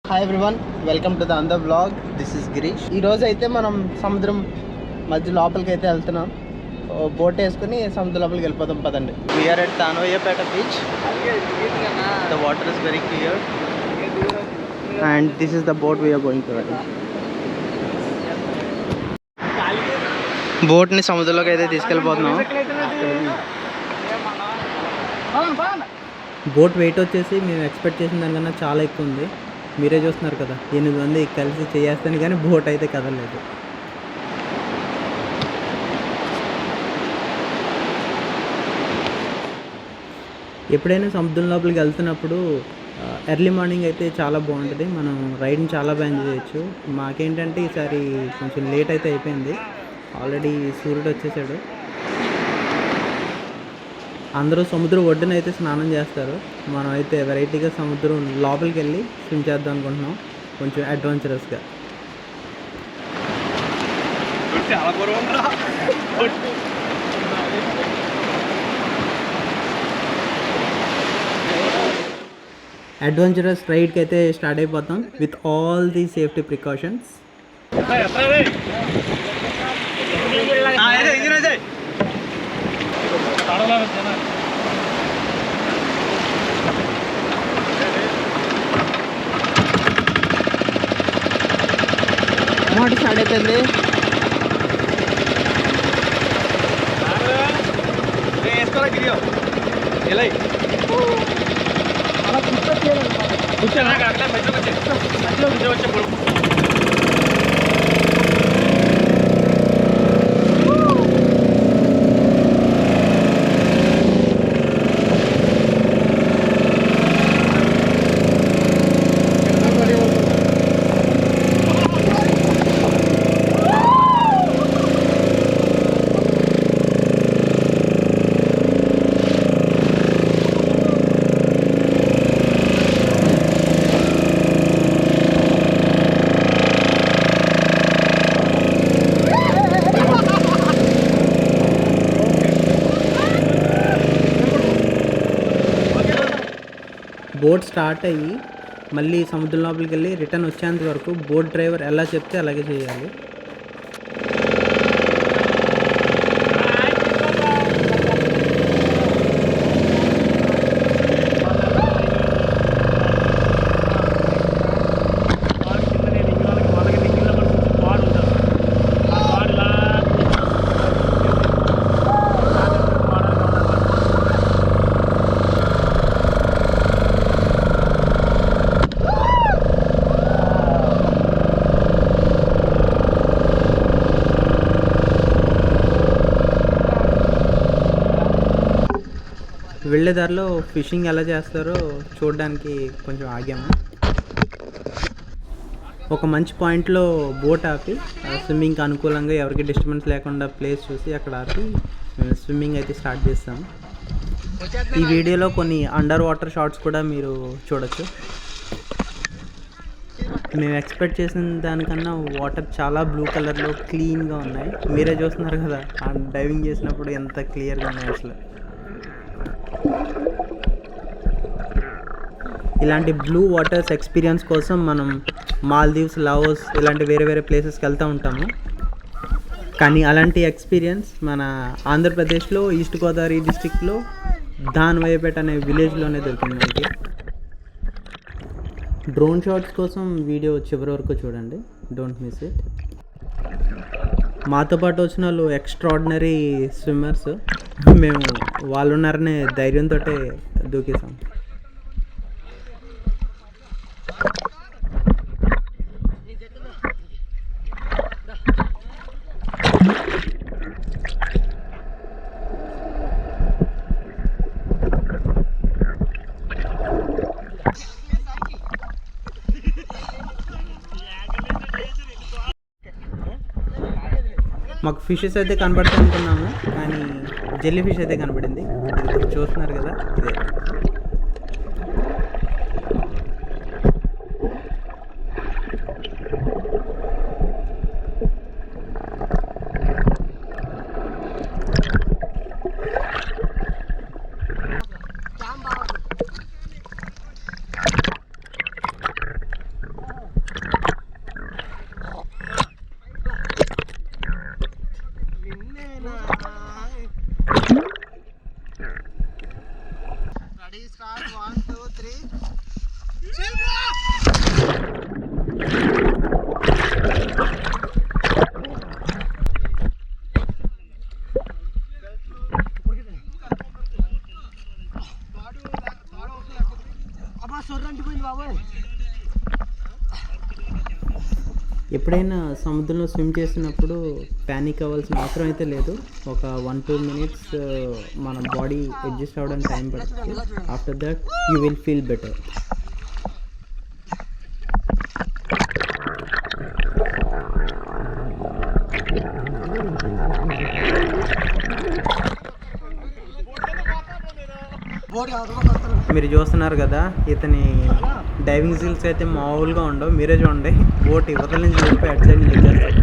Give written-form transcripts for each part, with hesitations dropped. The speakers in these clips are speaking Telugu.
Hi everyone, welcome to the Andhra vlog. This is Girish. ఈరోజు అయితే మనం సముద్రం మధ్య లోపలికి అయితే వెళ్తున్నాం. బోట్ వేసుకుని సముద్రం లోపలికి వెళ్ళిపోతాం. పదండి. We're at Danavaipeta beach. The water is very clear and this is the boat we're going to ride. బోట్ని సముద్రంలోకి అయితే తీసుకెళ్ళిపోతున్నాం. బోట్ వెయిట్ వచ్చేసి మేము ఎక్స్పెక్ట్ చేసిన దానికన్నా చాలా ఎక్కువ ఉంది. మీరే చూస్తున్నారు కదా, 8 మంది కలిసి చేస్తాను కానీ బోట్ అయితే కదలలేదు. ఎప్పుడైనా సముద్రం లోపలికి వెళ్తున్నప్పుడు ఎర్లీ మార్నింగ్ అయితే చాలా బాగుంటుంది. మనం రైడ్ని చాలా బాగా ఎంజాయ్ చేయొచ్చు. మాకేంటంటే ఈసారి కొంచెం లేట్ అయితే అయిపోయింది. ఆల్రెడీ సూర్యుడు వచ్చేసాడు. అందరూ సముద్రం ఒడ్డున అయితే స్నానం చేస్తారు. మనం అయితే వెరైటీగా సముద్రం లోపలికి వెళ్ళి స్విమ్ చేద్దాం అనుకుంటున్నాం, కొంచెం అడ్వెంచరస్గా. అడ్వెంచరస్ రైడ్కి అయితే స్టార్ట్ అయిపోతాం with all the safety precautions. Motor start అయిపోయింది. బోట్ స్టార్ట్ అయ్యి మళ్ళీ సముద్రం లోపలికి వెళ్ళి రిటర్న్ వచ్చేంత వరకు బోట్ డ్రైవర్ ఎలా చెప్తే అలాగే చేయాలి. వెళ్ళేదారిలో ఫిషింగ్ ఎలా చేస్తారో చూడడానికి కొంచెం ఆగాము. ఒక మంచి పాయింట్లో బోట్ ఆపి స్విమ్మింగ్కి అనుకూలంగా ఎవరికి డిస్టర్బెన్స్ లేకుండా ప్లేస్ చూసి అక్కడ ఆపి స్విమ్మింగ్ అయితే స్టార్ట్ చేస్తాము. ఈ వీడియోలో కొన్ని అండర్ వాటర్ షాట్స్ కూడా మీరు చూడొచ్చు. మేము ఎక్స్పెక్ట్ చేసిన దానికన్నా వాటర్ చాలా బ్లూ కలర్లో క్లీన్గా ఉన్నాయి. మీరే చూస్తున్నారు కదా, ఆ డైవింగ్ చేసినప్పుడు ఎంత క్లియర్గా ఉన్నాయి అసలు. ఇలాంటి బ్లూ వాటర్స్ ఎక్స్పీరియన్స్ కోసం మనం మాల్దీవ్స్, లావోస్ ఇలాంటి వేరే వేరే ప్లేసెస్కి వెళ్తూ ఉంటాము. కానీ అలాంటి ఎక్స్పీరియన్స్ మన ఆంధ్రప్రదేశ్లో ఈస్ట్ గోదావరి డిస్టిక్లో దానవాయిపేట అనే విలేజ్లోనే దొరికింది మనకి. డ్రోన్ షాట్స్ కోసం వీడియో చివరి వరకు చూడండి, డోంట్ మిస్ ఇట్. మాతో పాటు వచ్చిన వాళ్ళు ఎక్స్ట్రాడినరీ స్విమ్మర్స్. మేము వాళ్ళు ఉన్నారనే ధైర్యంతో దూకేసాం. మాకు ఫిషెస్ అయితే కనబడతాయి అనుకున్నాము, కానీ జెల్లీ ఫిష్ అయితే కనబడింది. ఇది చూస్తున్నారు కదా, ఇదే. Ready, start, 1, 2, 3. ఎప్పుడైనా సముద్రంలో స్విమ్ చేసినప్పుడు ప్యానిక్ అవ్వాల్సిన అవసరం అయితే లేదు. ఒక 1-2 మినిట్స్ మన బాడీ అడ్జస్ట్ అవ్వడానికి టైం పడుతుంది. After that you will feel better. మీరు చూస్తున్నారు కదా, ఇతని డైవింగ్ స్కిల్స్ అయితే మామూలుగా ఉండవు. మీరే చూడండి, బోట్ ఇవతల నుంచి వెళ్ళిపోయి అటు సైడ్ నుంచి వచ్చేస్తారు.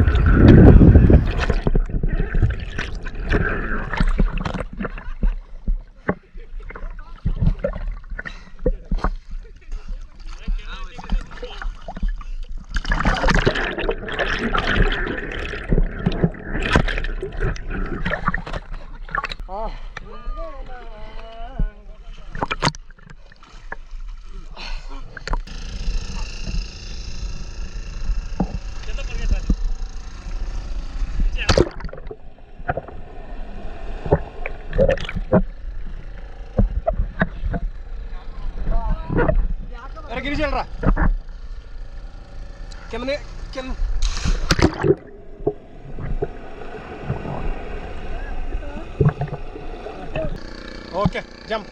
Okay, jump.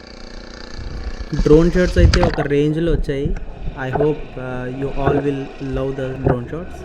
డ్రోన్ షాట్స్ అయితే ఒక రేంజ్లో వచ్చాయి. I hope you all will love the drone shots.